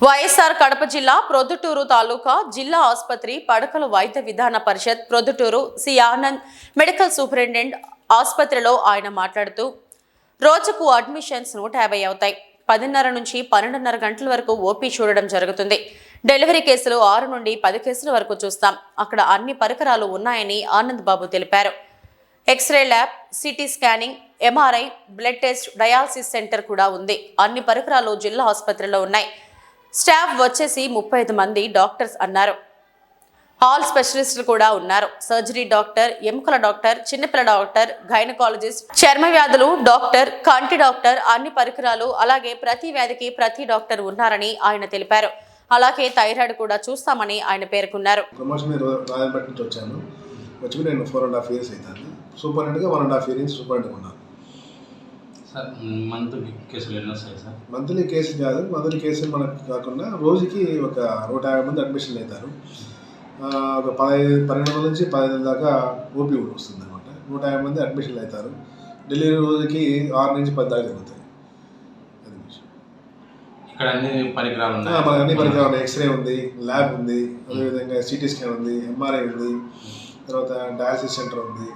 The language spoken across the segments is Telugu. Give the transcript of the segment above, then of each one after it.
వైఎస్ఆర్ కడప జిల్లా ప్రొద్దుటూరు తాలూకా జిల్లా ఆసుపత్రి పడకల వైద్య విధాన పరిషత్ Proddatur C Anand medical superintendent ఆసుపత్రిలో ఆయన మాట్లాడుతూ రోజుకు అడ్మిషన్స్ 150 అవుతాయి. 10:30 నుంచి 12:30 గంటల వరకు ఓపీ చూడడం జరుగుతుంది. డెలివరీ కేసులు 6 నుండి 10 కేసుల వరకు చూస్తాం. అక్కడ అన్ని పరికరాలు ఉన్నాయని ఆనంద్ బాబు తెలిపారు. X ray lab, CT scanning, MRI, blood test, dialysis centre కూడా ఉంది. అన్ని పరికరాలు జిల్లా ఆసుపత్రిలో ఉన్నాయి. స్టాఫ్ వచ్చేసి 35 మంది డాక్టర్స్ అన్నారు. ఆల్ స్పెషలిస్టులు కూడా ఉన్నారు. సర్జరీ డాక్టర్, ఎముకల డాక్టర్, చిన్నపిల్ల డాక్టర్, గైనకాలజిస్ట్, చర్మ వ్యాధులు డాక్టర్, కంటి డాక్టర్, అన్ని పరికరాలు, అలాగే ప్రతి వ్యాధికి ప్రతి డాక్టర్ ఉన్నారని ఆయన తెలిపారు. అలాగే థైరాయిడ్ కూడా చూస్తామని ఆయన పేర్కొన్నారు. మంత్లీ కేసు కాదు, మంత్లీ కేసులు మనకు కాకుండా రోజుకి ఒక 150 మంది అడ్మిషన్లు అవుతారు. ఒక 12 నుంచి 15 దాకా ఓపీ కూడా వస్తుంది అనమాట. 150 మంది అడ్మిషన్లు అవుతారు. డెలివరీ రోజుకి 6 నుంచి 10 దాకా జరుగుతాయి. ఇక్కడ అన్ని పరికరాలు ఉన్నాయి. ఎక్స్రే ఉంది, ల్యాబ్ ఉంది, అదేవిధంగా సిటీ స్కాన్ ఉంది, ఎంఆర్ఐ ఉంది, తర్వాత డయాలసిస్ సెంటర్ ఉంది.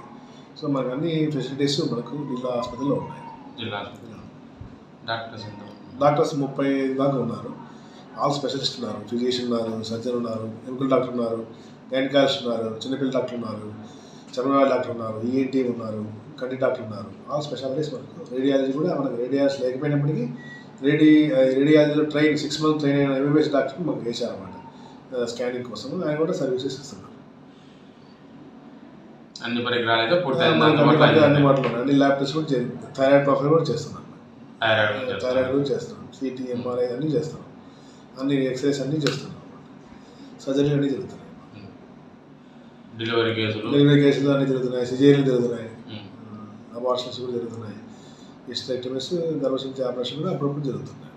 సో మనకు అన్ని ఫెసిలిటీస్ మనకు జిల్లా ఆసుపత్రిలో ఉన్నాయి. డాక్టర్స్ 30 దాకా ఉన్నారు. ఆల్ స్పెషలిస్ట్ ఉన్నారు. ఫిజిషియన్ ఉన్నారు, సర్జన్ ఉన్నారు, ఎముకల డాక్టర్ ఉన్నారు, గైనకాలజిస్ట్ ఉన్నారు, చిన్నపిల్ల డాక్టర్ ఉన్నారు, చర్మవ్యాధి డాక్టర్ ఉన్నారు, ఈఎన్టీ ఉన్నారు, కంటి డాక్టర్ ఉన్నారు. ఆల్ స్పెషాలిటీస్ మనకు. రేడియాలజీ కూడా మనకు రేడియాలజీ లేకపోయినప్పటికీ రేడియాలజీలో 6 మంత్స్ ట్రైన్ అయిన ఎంబీబీఎస్ డాక్టర్ మాకు వేశారన్నమాట స్కానింగ్ కోసం. ఆయన కూడా సర్వీసెస్ ఇస్తున్నారు. అన్ని పరికరాలు అయితే అందుబాటులో ఉన్నాయి. అన్ని ల్యాబ్ టెస్ట్ కూడా థైరాయిడ్ ప్రొఫైల్ కూడా చేస్తున్నాం. థైరాయిడ్ కూడా చేస్తున్నాం. సిటీ, ఎంఆర్ఐ అన్నీ చేస్తున్నాం. అన్ని ఎక్స్రేస్ అన్నీ చేస్తున్నాం. సర్జరీ అన్నీ జరుగుతున్నాయి. డెలివరీ కేసులు అన్నీ జరుగుతున్నాయి. సిజేరియన్లు జరుగుతున్నాయి. అబార్షన్స్ కూడా జరుగుతున్నాయి. హిస్టెక్టమీస్, గర్భసంచి ఆపరేషన్ కూడా అప్పుడప్పుడు జరుగుతున్నాయి.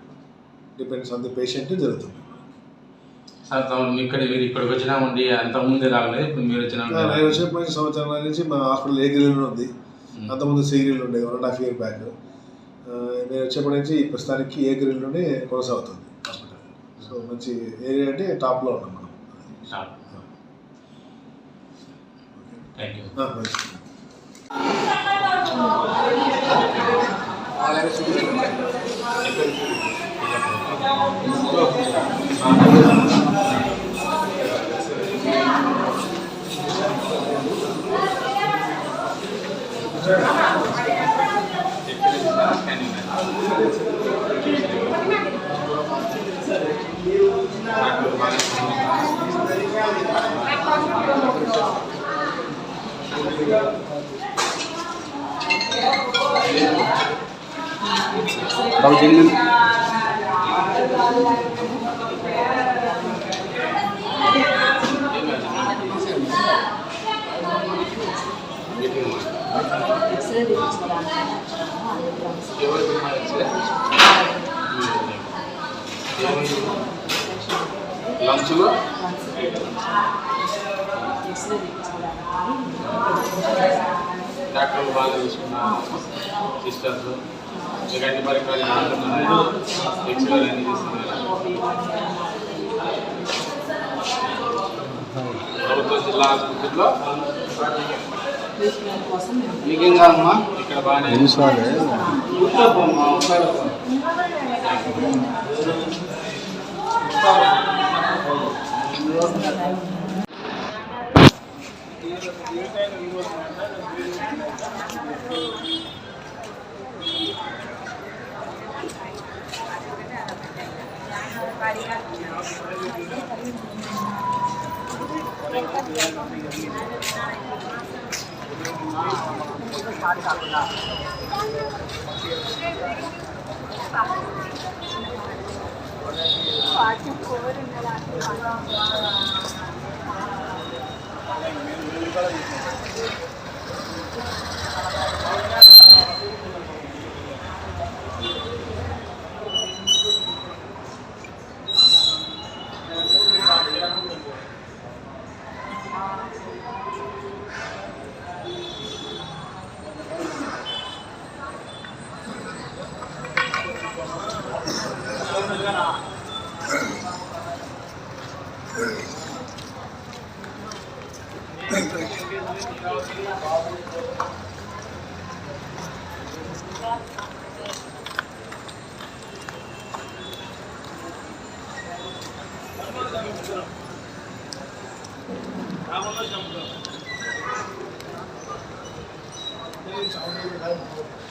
డిపెండ్స్ ఆన్ ది పేషెంట్ జరుగుతుంది. ఇక్కడికి వచ్చినామండి, అంతకుముందే రాలేదు. ఇప్పుడు మీరు నేను వచ్చినప్పటి సంవత్సరాల నుంచి మా హాస్పిటల్ ఏ గ్రిల్లో ఉంది. అంతకుముందు సి గ్రిల్ ఉండేది 1.5 years బ్యాక్. నేను వచ్చేప్పటి నుంచి ప్రస్తుతానికి ఏ గ్రిల్లోనే కొనసాగుతుంది హాస్పిటల్. సో మంచి ఏరియా అంటే టాప్లో ఉన్నాం మనం. లంచ్లో డాక్టర్లు బాగా చూసుకున్నారు. సిస్టర్స్ మీకు అన్ని పరికరాలు ఎక్స్రే అన్ని చేస్తున్నారు. ప్రభుత్వ జిల్లా ఆసుపత్రిలో మీకేం కాదమ్మా, ఇక్కడ బాగానే Gracias. Thank you.